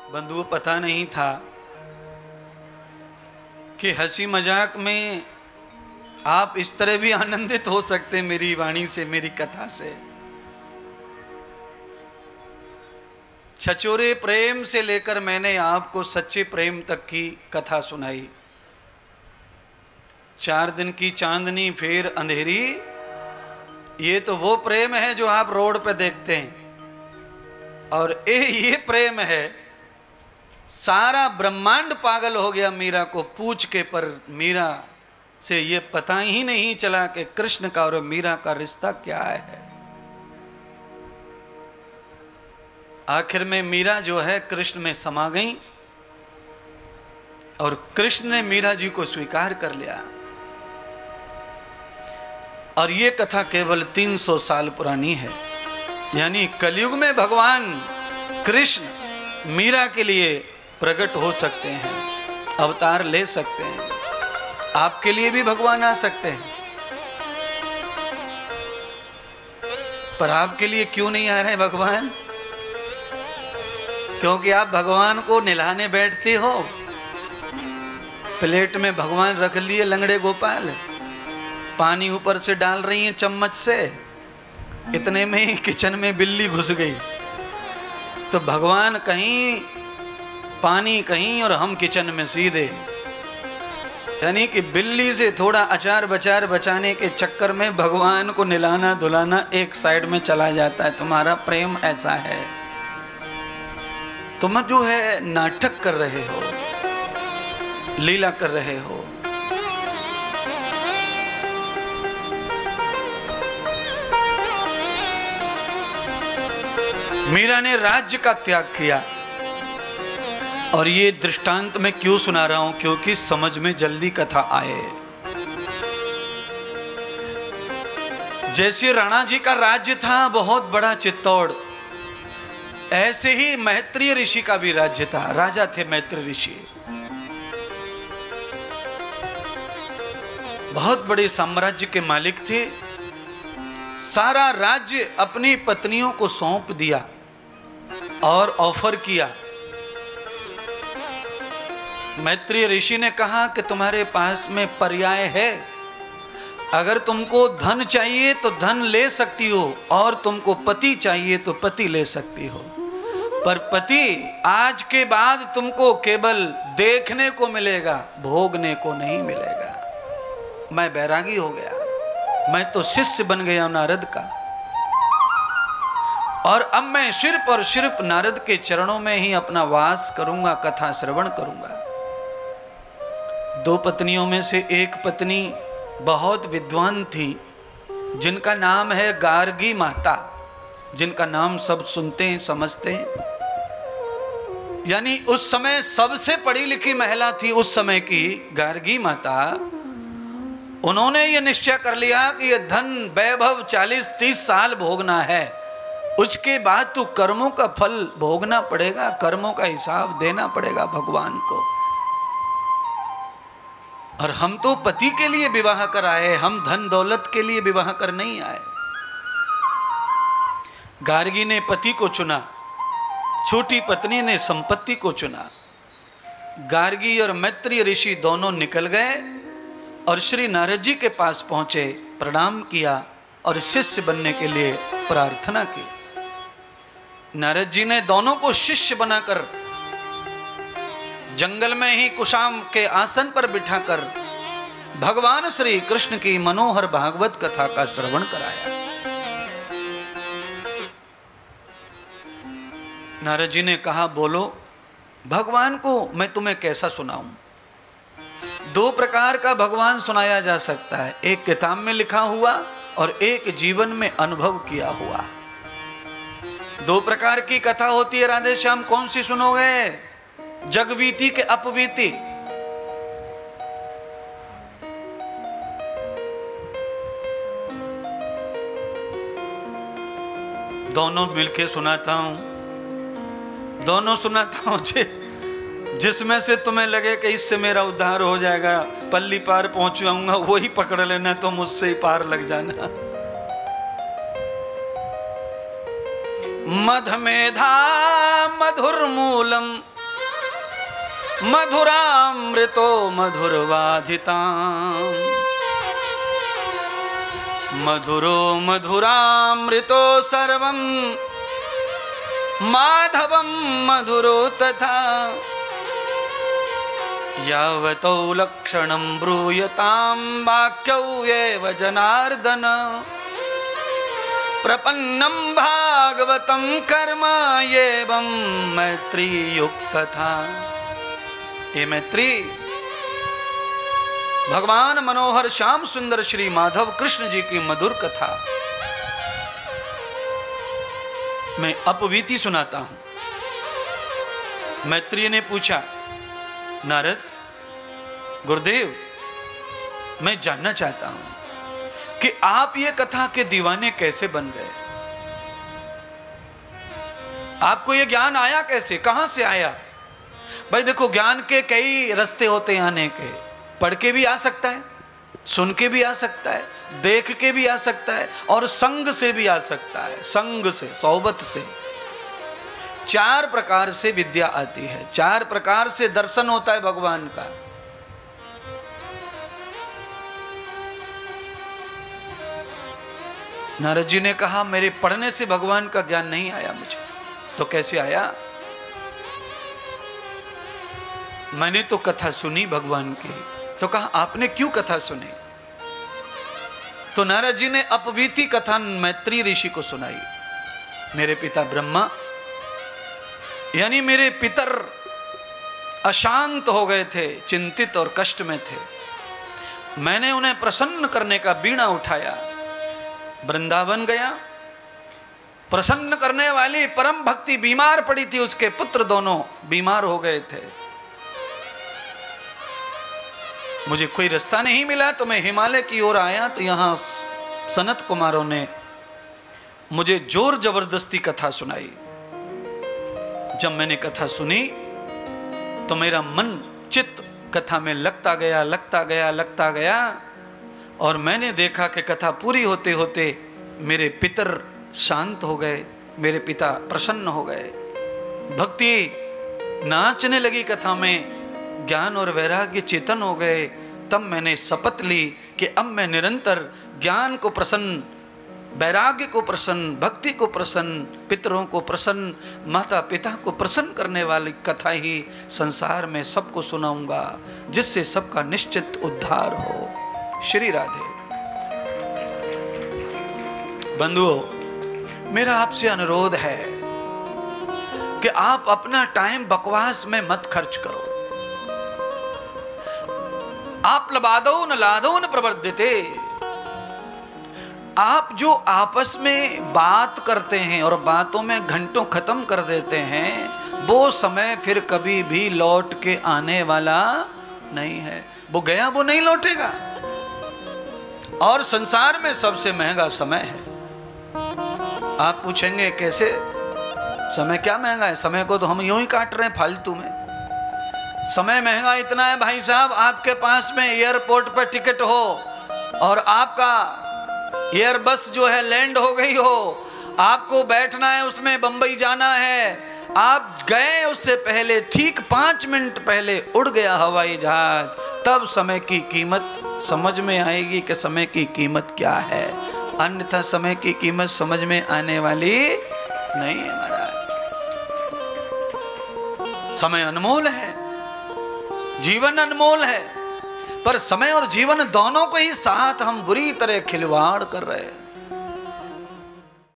बंधुओं, पता नहीं था कि हंसी मजाक में आप इस तरह भी आनंदित हो सकते हैं मेरी वाणी से, मेरी कथा से। छचोरे प्रेम से लेकर मैंने आपको सच्चे प्रेम तक की कथा सुनाई। 4 दिन की चांदनी फिर अंधेरी, ये तो वो प्रेम है जो आप रोड पे देखते हैं। और ये प्रेम है, सारा ब्रह्मांड पागल हो गया मीरा को पूछ के, पर मीरा से ये पता ही नहीं चला कि कृष्ण का और मीरा का रिश्ता क्या है। आखिर में मीरा जो है कृष्ण में समा गई और कृष्ण ने मीरा जी को स्वीकार कर लिया। और ये कथा केवल 300 साल पुरानी है। यानी कलयुग में भगवान कृष्ण मीरा के लिए प्रकट हो सकते हैं, अवतार ले सकते हैं। आपके लिए भी भगवान आ सकते हैं, पर आपके लिए क्यों नहीं आ रहे भगवान? क्योंकि आप भगवान को निलाने बैठते हो। प्लेट में भगवान रख लिए लंगड़े गोपाल, पानी ऊपर से डाल रही हैं चम्मच से, इतने में ही किचन में बिल्ली घुस गई। तो भगवान कहीं, पानी कहीं और हम किचन में सीधे। यानी कि बिल्ली से थोड़ा अचार बचार बचाने के चक्कर में भगवान को निलाना धुलाना एक साइड में चला जाता है। तुम्हारा प्रेम ऐसा है, तुम जो है नाटक कर रहे हो, लीला कर रहे हो। मीरा ने राज्य का त्याग किया। और ये दृष्टांत मैं क्यों सुना रहा हूं? क्योंकि समझ में जल्दी कथा आए। जैसे राणा जी का राज्य था बहुत बड़ा चित्तौड़, ऐसे ही मैत्रेय ऋषि का भी राज्य था। राजा थे मैत्रेय ऋषि, बहुत बड़े साम्राज्य के मालिक थे। सारा राज्य अपनी पत्नियों को सौंप दिया और ऑफर किया। मैत्रेय ऋषि ने कहा कि तुम्हारे पास में पर्याय है, अगर तुमको धन चाहिए तो धन ले सकती हो, और तुमको पति चाहिए तो पति ले सकती हो। पर पति आज के बाद तुमको केवल देखने को मिलेगा, भोगने को नहीं मिलेगा। मैं बैरागी हो गया, मैं तो शिष्य बन गया नारद का, और अब मैं सिर्फ और सिर्फ नारद के चरणों में ही अपना वास करूंगा, कथा श्रवण करूंगा। 2 पत्नियों में से एक पत्नी बहुत विद्वान थी, जिनका नाम है गार्गी माता, जिनका नाम सब सुनते हैं, समझते हैं। यानी उस समय सबसे पढ़ी लिखी महिला थी उस समय की गार्गी माता। उन्होंने ये निश्चय कर लिया कि ये धन वैभव 40-30 साल भोगना है, उसके बाद तू कर्मों का फल भोगना पड़ेगा, कर्मों का हिसाब देना पड़ेगा भगवान को। और हम तो पति के लिए विवाह कर आए, हम धन दौलत के लिए विवाह कर नहीं आए। गार्गी ने पति को चुना, छोटी पत्नी ने संपत्ति को चुना। गार्गी और मैत्रेय ऋषि दोनों निकल गए और श्री नारद जी के पास पहुंचे, प्रणाम किया और शिष्य बनने के लिए प्रार्थना की। नारद जी ने दोनों को शिष्य बनाकर जंगल में ही कुशाम के आसन पर बिठाकर भगवान श्री कृष्ण की मनोहर भागवत कथा का श्रवण कराया। नारद जी ने कहा, बोलो भगवान को मैं तुम्हें कैसा सुनाऊं? 2 प्रकार का भगवान सुनाया जा सकता है, एक किताब में लिखा हुआ और एक जीवन में अनुभव किया हुआ। 2 प्रकार की कथा होती है राधे श्याम, कौन सी सुनोगे? जगवीती के अपवीती। दोनों मिलके सुनाता हूं, दोनों सुनाता हूं। जिसमें से तुम्हें लगे कि इससे मेरा उद्धार हो जाएगा, पल्ली पार पहुंच जाऊंगा, वही पकड़ लेना, तो मुझसे ही पार लग जाना। मधमेधा मधुर मूलम मधुरामृतो मधुरवाधितां मधुरो मधुरामृतो सर्वं माधवं मधुरो तथा यावतो लक्षणं ब्रूयतां वाक्यौ एव जनार्दन प्रपन्नं भागवतं कर्म एवं मैत्री युक्त था। ये मैत्री भगवान मनोहर श्याम सुंदर श्री माधव कृष्ण जी की मधुर कथा मैं अपवीति सुनाता हूं। मैत्री ने पूछा, नारद गुरुदेव, मैं जानना चाहता हूं कि आप ये कथा के दीवाने कैसे बन गए? आपको ये ज्ञान आया कैसे, कहां से आया? भाई देखो, ज्ञान के कई रास्ते होते हैं आने के। पढ़ के भी आ सकता है, सुन के भी आ सकता है, देख के भी आ सकता है, और संग से भी आ सकता है। संग से, सोबत से, 4 प्रकार से विद्या आती है, 4 प्रकार से दर्शन होता है भगवान का। नारद जी ने कहा, मेरे पढ़ने से भगवान का ज्ञान नहीं आया मुझे। तो कैसे आया? मैंने तो कथा सुनी भगवान की। तो कहा, आपने क्यों कथा सुनी? तो नारद जी ने अपवीति कथा मैत्री ऋषि को सुनाई। मेरे पिता ब्रह्मा, यानी मेरे पितर अशांत हो गए थे, चिंतित और कष्ट में थे। मैंने उन्हें प्रसन्न करने का बीड़ा उठाया, वृंदावन गया। प्रसन्न करने वाली परम भक्ति बीमार पड़ी थी, उसके पुत्र दोनों बीमार हो गए थे। मुझे कोई रास्ता नहीं मिला तो मैं हिमालय की ओर आया, तो यहां सनत कुमारों ने मुझे जोर जबरदस्ती कथा सुनाई। जब मैंने कथा सुनी तो मेरा मन चित्त कथा में लगता गया, लगता गया, लगता गया, और मैंने देखा कि कथा पूरी होते होते मेरे पितर शांत हो गए, मेरे पिता प्रसन्न हो गए। भक्ति नाचने लगी कथा में, ज्ञान और वैराग्य चेतन हो गए। तब मैंने शपथ ली कि अब मैं निरंतर ज्ञान को प्रसन्न, वैराग्य को प्रसन्न, भक्ति को प्रसन्न, पितरों को प्रसन्न, माता पिता को प्रसन्न करने वाली कथा ही संसार में सबको सुनाऊंगा, जिससे सबका निश्चित उद्धार हो। श्री राधे। बंधुओं, मेरा आपसे अनुरोध है कि आप अपना टाइम बकवास में मत खर्च करो। आप लबादो न लादो न प्रवर्धिते। आप जो आपस में बात करते हैं और बातों में घंटों खत्म कर देते हैं, वो समय फिर कभी भी लौट के आने वाला नहीं है। वो गया, वो नहीं लौटेगा। और संसार में सबसे महंगा समय है। आप पूछेंगे कैसे? समय क्या महंगा है? समय को तो हम यूं ही काट रहे हैं फालतू में। समय महंगा इतना है भाई साहब, आपके पास में एयरपोर्ट पर टिकट हो और आपका एयर बस जो है लैंड हो गई हो, आपको बैठना है उसमें, बंबई जाना है, आप गए उससे पहले ठीक 5 मिनट पहले उड़ गया हवाई जहाज, तब समय की कीमत समझ में आएगी कि समय की कीमत क्या है। अन्यथा समय की कीमत समझ में आने वाली नहीं है महाराज। समय अनमोल है, जीवन अनमोल है, पर समय और जीवन दोनों को ही साथ हम बुरी तरह खिलवाड़ कर रहे हैं।